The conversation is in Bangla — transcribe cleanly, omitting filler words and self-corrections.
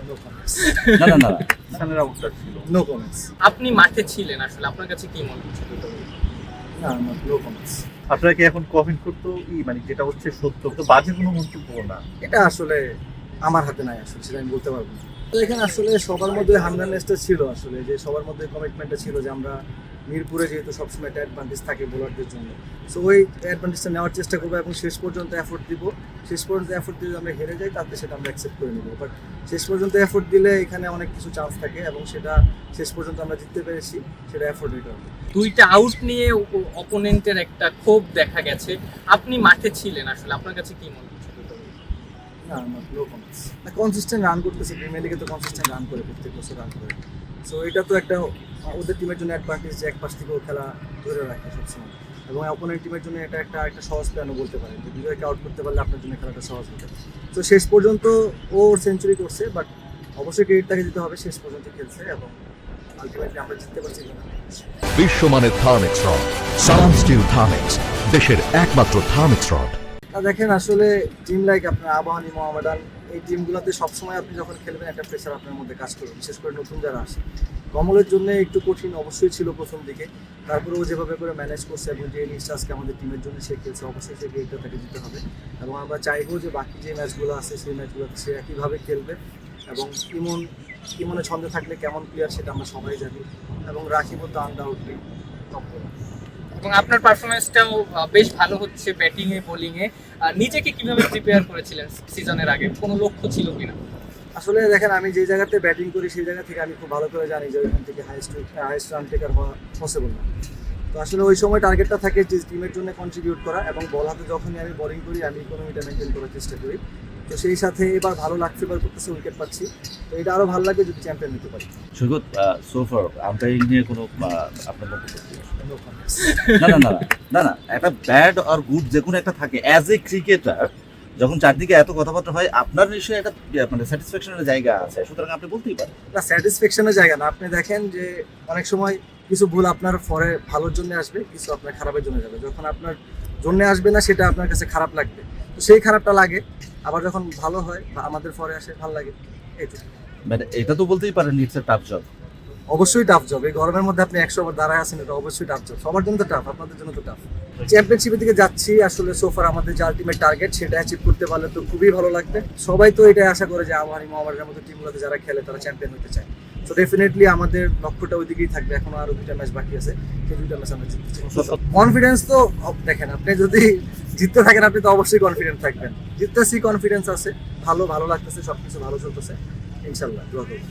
No comments. না না না সানের আউটটা ছিল। No comments. আপনি মাঠে ছিলেন, আসলে আপনার কাছে কি মনে হচ্ছে? না নো কমেন্টস। আপনারা কি এখন কমেন্ট করতো মানে যেটা হচ্ছে সত্য, তো বাজে কোনো মন্তব্য না। এটা আসলে আমার হাতে নাই, আসলে সেটা আমি বলতে পারবো না। তো এখানে আসলে সবার মধ্যে হামডারনেসটা ছিল, আসলে যে সবার মধ্যে কমিটমেন্টটা ছিল যে আমরা মিরপুরে যেহেতু সবসময় একটা অ্যাডভান্টেজ থাকে বোলারদের জন্য, সো ওই অ্যাডভান্টেজটা নেওয়ার চেষ্টা করবো এবং শেষ পর্যন্ত এফোর্ট দিব। শেষ পর্যন্ত এফোর্ট দিয়ে যদি আমরা হেরে যাই তাতে সেটা আমরা অ্যাকসেপ্ট করে নেবো, বাট শেষ পর্যন্ত এফোর্ট দিলে এখানে অনেক কিছু চান্স থাকে এবং সেটা শেষ পর্যন্ত আমরা জিততে পেরেছি, সেটা এফোর্ট দিতে হবে। দুইটা আউট নিয়ে অপোনেন্টের একটা ক্ষোভ দেখা গেছে, আপনি মাঠে ছিলেন, আসলে আপনার কাছে কি মনে হচ্ছে? না নো কমেন্টস। কনসিস্টেন্ট রান করতেছে, প্রিমিয়ার লিগে তো কনসিস্টেন্ট রান করে, প্রত্যেক বছর রান করে। সো এটা তো একটা ওদের টিমের জন্য অ্যাডভান্টেজ যে এক পাশ থেকেও খেলা ধরে রাখে সবসময়, এবং অপোনেন্ট টিমের জন্য এটা একটা সহজ প্ল্যানও বলতে পারেন যে বিজয়কে আউট করতে পারলে আপনার জন্য খেলাটা সহজ হবে। তো শেষ পর্যন্ত ও সেঞ্চুরি করছে, বাট অবশ্যই ক্রেডিট তাকে দিতে হবে, শেষ পর্যন্ত খেলছে এবং আলটিমেটলি আমরা জিততে পারছি কিনা। বিশ্বমানের থার্মিক্স রড, সালাম স্টিল থার্মিক্স, দেশের একমাত্র থার্মিক্স রড। দেখেন আসলে টিম লাইক আপনার আবাহনী, মোহামেডান, এই টিমগুলোতে সবসময় আপনি যখন খেলবেন একটা প্রেশার আপনার মধ্যে কাজ করবে, বিশেষ করে নতুন যারা আসে। কমলের জন্য একটু কঠিন অবশ্যই ছিল প্রথম দিকে, তারপরেও যেভাবে করে ম্যানেজ করছে এবং যে ইনিংসটা আজকে আমাদের টিমের জন্য সে খেলছে, অবশ্যই সে গেমটা তাকে দিতে হবে এবং আমরা চাইবো যে বাকি যে ম্যাচগুলো আছে সেই ম্যাচগুলোতে সে একইভাবে খেলবে এবং ইমনে ছন্দে থাকলে কেমন প্লেয়ার সেটা আমরা সবাই জানি এবং রাখিব তো আনডাউটলি টপ করা। এবং আপনার পারফরমেন্সটাও বেশ ভালো হচ্ছে ব্যাটিংয়ে বোলিংয়ে। নিজেকে কিভাবে প্রিপেয়ার করেছিলেন সিজনের আগে, কোনো লক্ষ্য ছিল কিনা? আসলে দেখেন আমি যে জায়গাতে ব্যাটিং করি সেই জায়গা থেকে আমি খুব ভালো করে জানি যে ওইখান থেকে হাইয়েস্ট রান টেকার হওয়া পসিবল না। তো আসলে ওই সময় টার্গেটটা থাকে যে টিমের জন্য কন্ট্রিবিউট করা এবং বল হাতে যখনই আমি বোলিং করি আমি ইকোনমিটা মেনটেন করার চেষ্টা করি। তো সেই সাথে এবার ভালো লাগছে, এবার করতেছে, উইকেট পাচ্ছি, তো এটা আরও ভালো লাগে যদি চ্যাম্পিয়ন নিতে পারি। সৈকত, সোফার আম্পায়ারিং নিয়ে কোনো আপনার মন্তব্য কি? No comments. না না না না না একটা ব্যাড আর গুড যে কোনো একটা থাকে। অ্যাজ এ ক্রিকেটার যখন চারদিকে এত কথাবার্তা হয়, আপনার নিশ্চয়ই একটা মানে স্যাটিসফ্যাকশনের জায়গা আছে, সুতরাং আপনি বলতেই পারেন। না, স্যাটিসফ্যাকশনের জায়গা না। আপনি দেখেন যে অনেক সময় কিছু ভুল আপনার ফরে ভালোর জন্য আসবে, কিছু আপনার খারাপের জন্য যাবে। যখন আপনার জন্য আসবে না সেটা আপনার কাছে খারাপ লাগবে, তো সেই খারাপটা লাগে। আবার যখন ভালো হয় বা আমাদের ফরে আসে ভালো লাগে, এইটুকু। মানে এটা তো বলতেই পারেন ইটস এ টাফ জব। অবশ্যই টাফ জব। এই গরমের মধ্যে আপনি 100 বার দাঁড়ায় আছেন, এটা অবশ্যই টাফ জব। সবার জন্য তো টাফ, আপনাদের জন্য তো টাফ। চ্যাম্পিয়নশিপের দিকে যাচ্ছি, আসলে সোফার আমাদের যে আলটিমেট টার্গেট সেটা অ্যাচিভ করতে পারলে তো খুবই ভালো লাগবে। সবাই তো এটাই আশা করে যে আবাহনী, মোহামেডানের মতো টিমগুলোতে যারা খেলে তারা চ্যাম্পিয়ন হতে চায়। তো ডেফিনেটলি আমাদের লক্ষ্যটা ওই দিকেই থাকবে। এখনো আরো 2টা ম্যাচ বাকি আছে, সেই 2টা ম্যাচ আমরা জিততে চাই। কনফিডেন্স তো দেখেন, আপনি যদি জিততে থাকেন আপনি তো অবশ্যই কনফিডেন্ট থাকবেন। জিততেছি, কনফিডেন্স আছে, ভালো লাগতেছে, সবকিছু ভালো চলতেছে, ইনশাল্লাহ দোয়া করব।